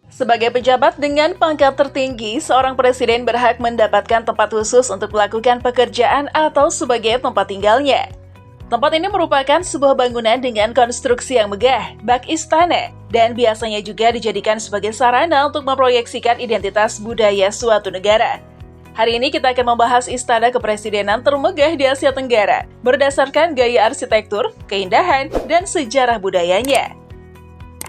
Sebagai pejabat dengan pangkat tertinggi, seorang presiden berhak mendapatkan tempat khusus untuk melakukan pekerjaan atau sebagai tempat tinggalnya. Tempat ini merupakan sebuah bangunan dengan konstruksi yang megah, bak istana, dan biasanya juga dijadikan sebagai sarana untuk memproyeksikan identitas budaya suatu negara. Hari ini kita akan membahas istana kepresidenan termegah di Asia Tenggara, berdasarkan gaya arsitektur, keindahan, dan sejarah budayanya.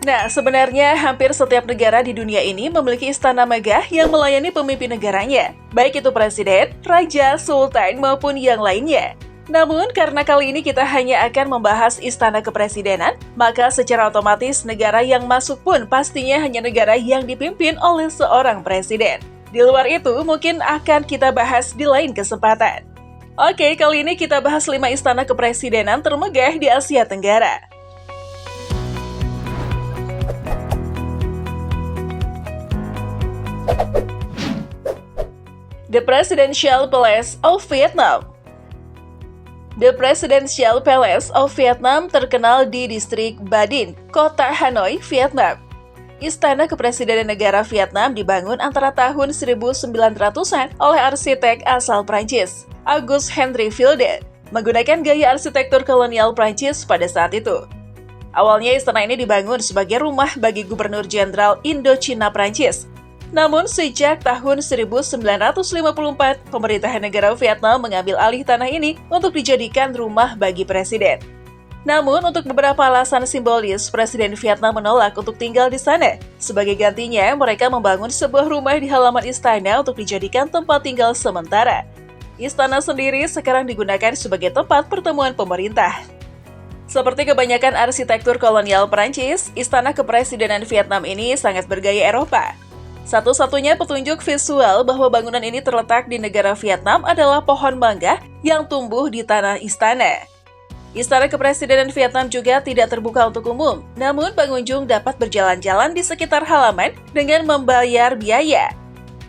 Nah, sebenarnya hampir setiap negara di dunia ini memiliki istana megah yang melayani pemimpin negaranya, baik itu presiden, raja, sultan, maupun yang lainnya. Namun, karena kali ini kita hanya akan membahas istana kepresidenan, maka secara otomatis negara yang masuk pun pastinya hanya negara yang dipimpin oleh seorang presiden. Di luar itu, mungkin akan kita bahas di lain kesempatan. Oke, kali ini kita bahas 5 istana kepresidenan termegah di Asia Tenggara. The Presidential Palace of Vietnam. The Presidential Palace of Vietnam terkenal di distrik Ba Dinh, kota Hanoi, Vietnam. Istana kepresidenan negara Vietnam dibangun antara tahun 1900-an oleh arsitek asal Prancis, Auguste Henri Filde, menggunakan gaya arsitektur kolonial Prancis pada saat itu. Awalnya istana ini dibangun sebagai rumah bagi Gubernur Jenderal Indochina Prancis. Namun, sejak tahun 1954, pemerintahan negara Vietnam mengambil alih tanah ini untuk dijadikan rumah bagi presiden. Namun, untuk beberapa alasan simbolis, Presiden Vietnam menolak untuk tinggal di sana. Sebagai gantinya, mereka membangun sebuah rumah di halaman istana untuk dijadikan tempat tinggal sementara. Istana sendiri sekarang digunakan sebagai tempat pertemuan pemerintah. Seperti kebanyakan arsitektur kolonial Perancis, istana kepresidenan Vietnam ini sangat bergaya Eropa. Satu-satunya petunjuk visual bahwa bangunan ini terletak di negara Vietnam adalah pohon mangga yang tumbuh di tanah istana. Istana kepresidenan Vietnam juga tidak terbuka untuk umum, namun pengunjung dapat berjalan-jalan di sekitar halaman dengan membayar biaya.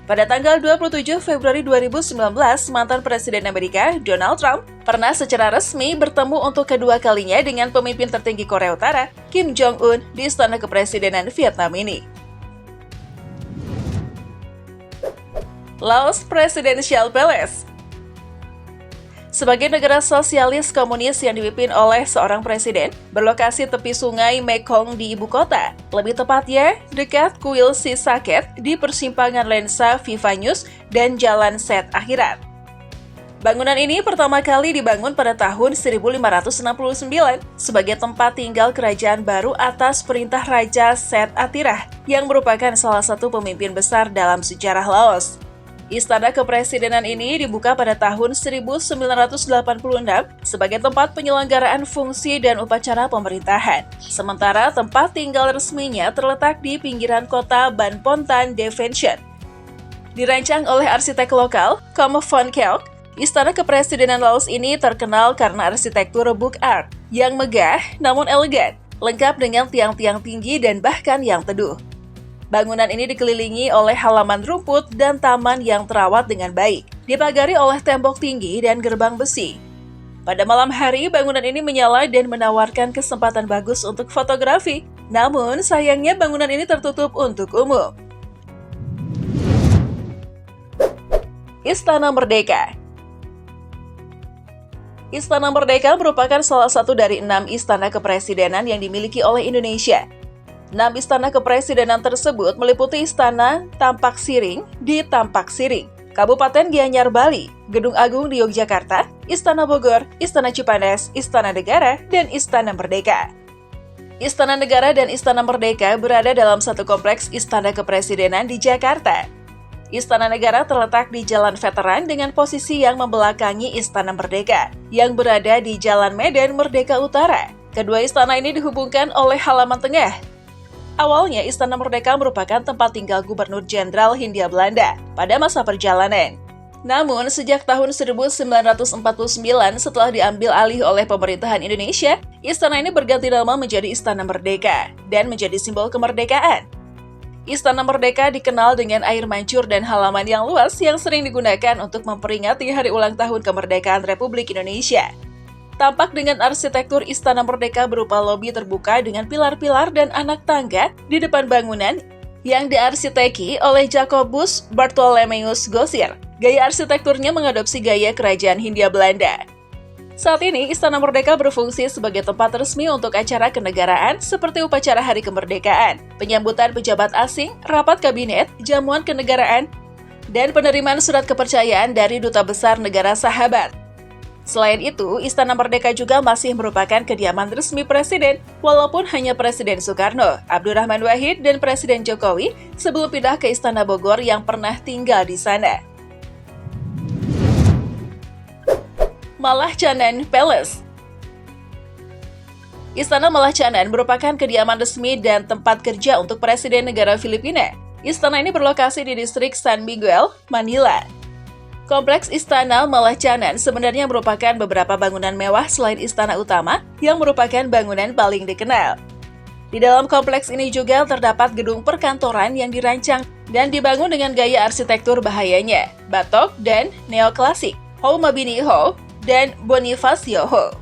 Pada tanggal 27 Februari 2019, mantan Presiden Amerika, Donald Trump, pernah secara resmi bertemu untuk kedua kalinya dengan pemimpin tertinggi Korea Utara, Kim Jong-un, di Istana Kepresidenan Vietnam ini. Laos Presidential Palace. Sebagai negara sosialis komunis yang dipimpin oleh seorang presiden, berlokasi tepi sungai Mekong di ibu kota, lebih tepatnya dekat kuil Si Saket di persimpangan lensa Viva-News dan Jalan Set Akhirat. Bangunan ini pertama kali dibangun pada tahun 1569 sebagai tempat tinggal kerajaan baru atas perintah Raja Set Atirah yang merupakan salah satu pemimpin besar dalam sejarah Laos. Istana kepresidenan ini dibuka pada tahun 1986 sebagai tempat penyelenggaraan fungsi dan upacara pemerintahan. Sementara tempat tinggal resminya terletak di pinggiran kota Ban Pontan De Vientiane. Dirancang oleh arsitek lokal, Com Von Keok, istana kepresidenan Laos ini terkenal karena arsitektur book art yang megah namun elegan, lengkap dengan tiang-tiang tinggi dan bahkan yang teduh. Bangunan ini dikelilingi oleh halaman rumput dan taman yang terawat dengan baik, dipagari oleh tembok tinggi dan gerbang besi. Pada malam hari, bangunan ini menyala dan menawarkan kesempatan bagus untuk fotografi, namun sayangnya bangunan ini tertutup untuk umum. Istana Merdeka. Istana Merdeka merupakan salah satu dari 6 istana kepresidenan yang dimiliki oleh Indonesia. 6 istana kepresidenan tersebut meliputi Istana Tampak Siring di Tampak Siring, Kabupaten Gianyar, Bali, Gedung Agung di Yogyakarta, Istana Bogor, Istana Cipanas, Istana Negara, dan Istana Merdeka. Istana Negara dan Istana Merdeka berada dalam satu kompleks istana kepresidenan di Jakarta. Istana Negara terletak di Jalan Veteran dengan posisi yang membelakangi Istana Merdeka, yang berada di Jalan Medan Merdeka Utara. Kedua istana ini dihubungkan oleh halaman tengah. Awalnya, Istana Merdeka merupakan tempat tinggal Gubernur Jenderal Hindia Belanda pada masa perjalanan. Namun, sejak tahun 1949 setelah diambil alih oleh pemerintahan Indonesia, istana ini berganti nama menjadi Istana Merdeka dan menjadi simbol kemerdekaan. Istana Merdeka dikenal dengan air mancur dan halaman yang luas yang sering digunakan untuk memperingati hari ulang tahun kemerdekaan Republik Indonesia. Tampak dengan arsitektur Istana Merdeka berupa lobi terbuka dengan pilar-pilar dan anak tangga di depan bangunan yang diarsiteki oleh Jacobus Bartholomeus Gosir. Gaya arsitekturnya mengadopsi gaya kerajaan Hindia Belanda. Saat ini, Istana Merdeka berfungsi sebagai tempat resmi untuk acara kenegaraan seperti upacara Hari Kemerdekaan, penyambutan pejabat asing, rapat kabinet, jamuan kenegaraan, dan penerimaan surat kepercayaan dari Duta Besar Negara Sahabat. Selain itu, Istana Merdeka juga masih merupakan kediaman resmi Presiden, walaupun hanya Presiden Soekarno, Abdurrahman Wahid, dan Presiden Jokowi sebelum pindah ke Istana Bogor yang pernah tinggal di sana. Malahcanan Palace. Istana Malahcanan merupakan kediaman resmi dan tempat kerja untuk Presiden Negara Filipina. Istana ini berlokasi di distrik San Miguel, Manila. Kompleks Istana Malahcanan sebenarnya merupakan beberapa bangunan mewah selain istana utama yang merupakan bangunan paling dikenal. Di dalam kompleks ini juga terdapat gedung perkantoran yang dirancang dan dibangun dengan gaya arsitektur bahayanya, batok dan neoklasik, Ho Mabini Ho, dan Bonifacio Ho.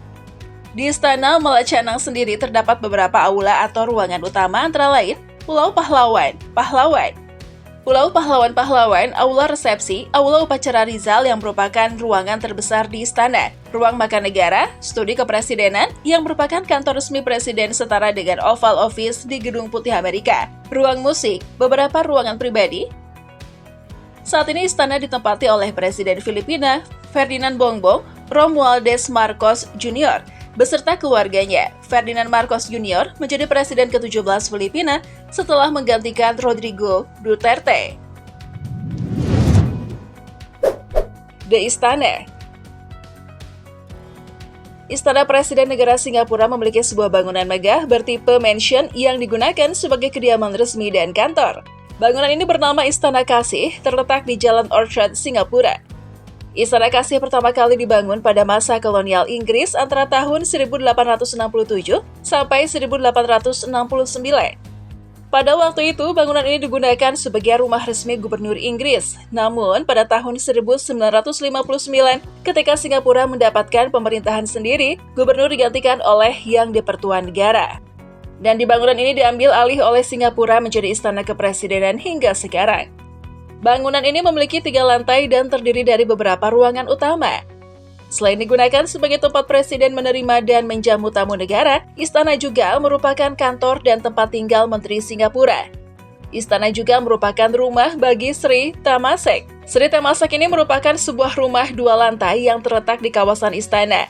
Di Istana Malahcanan sendiri terdapat beberapa aula atau ruangan utama antara lain Pulau Pahlawan, Pulau Pahlawan, Aula Resepsi, Aula Upacara Rizal yang merupakan ruangan terbesar di istana, Ruang Makan Negara, Studi Kepresidenan yang merupakan kantor resmi Presiden setara dengan Oval Office di Gedung Putih Amerika, Ruang Musik, beberapa ruangan pribadi. Saat ini istana ditempati oleh Presiden Filipina, Ferdinand Bongbong Romualdez Marcos Jr. beserta keluarganya. Ferdinand Marcos Jr. menjadi Presiden ke-17 Filipina setelah menggantikan Rodrigo Duterte. The Istana. Istana Presiden Negara Singapura memiliki sebuah bangunan megah bertipe mansion yang digunakan sebagai kediaman resmi dan kantor. Bangunan ini bernama Istana Kasih, terletak di Jalan Orchard, Singapura. Istana Kasih pertama kali dibangun pada masa kolonial Inggris antara tahun 1867 sampai 1869. Pada waktu itu, bangunan ini digunakan sebagai rumah resmi Gubernur Inggris. Namun, pada tahun 1959, ketika Singapura mendapatkan pemerintahan sendiri, Gubernur digantikan oleh Yang di-Pertuan Negara. Dan di bangunan ini diambil alih oleh Singapura menjadi Istana Kepresidenan hingga sekarang. Bangunan ini memiliki 3 lantai dan terdiri dari beberapa ruangan utama. Selain digunakan sebagai tempat Presiden menerima dan menjamu tamu negara, istana juga merupakan kantor dan tempat tinggal Menteri Singapura. Istana juga merupakan rumah bagi Sri Temasek. Sri Temasek ini merupakan sebuah rumah 2 lantai yang terletak di kawasan istana.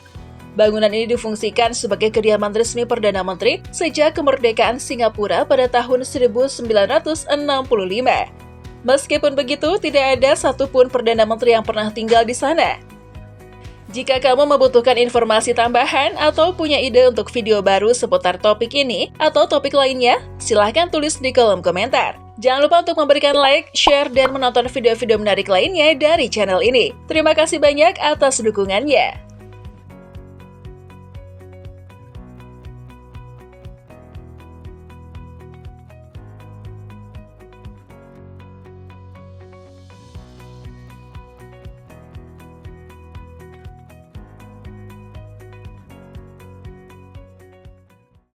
Bangunan ini difungsikan sebagai kediaman resmi Perdana Menteri sejak kemerdekaan Singapura pada tahun 1965. Meskipun begitu, tidak ada satupun Perdana Menteri yang pernah tinggal di sana. Jika kamu membutuhkan informasi tambahan atau punya ide untuk video baru seputar topik ini atau topik lainnya, silahkan tulis di kolom komentar. Jangan lupa untuk memberikan like, share, dan menonton video-video menarik lainnya dari channel ini. Terima kasih banyak atas dukungannya.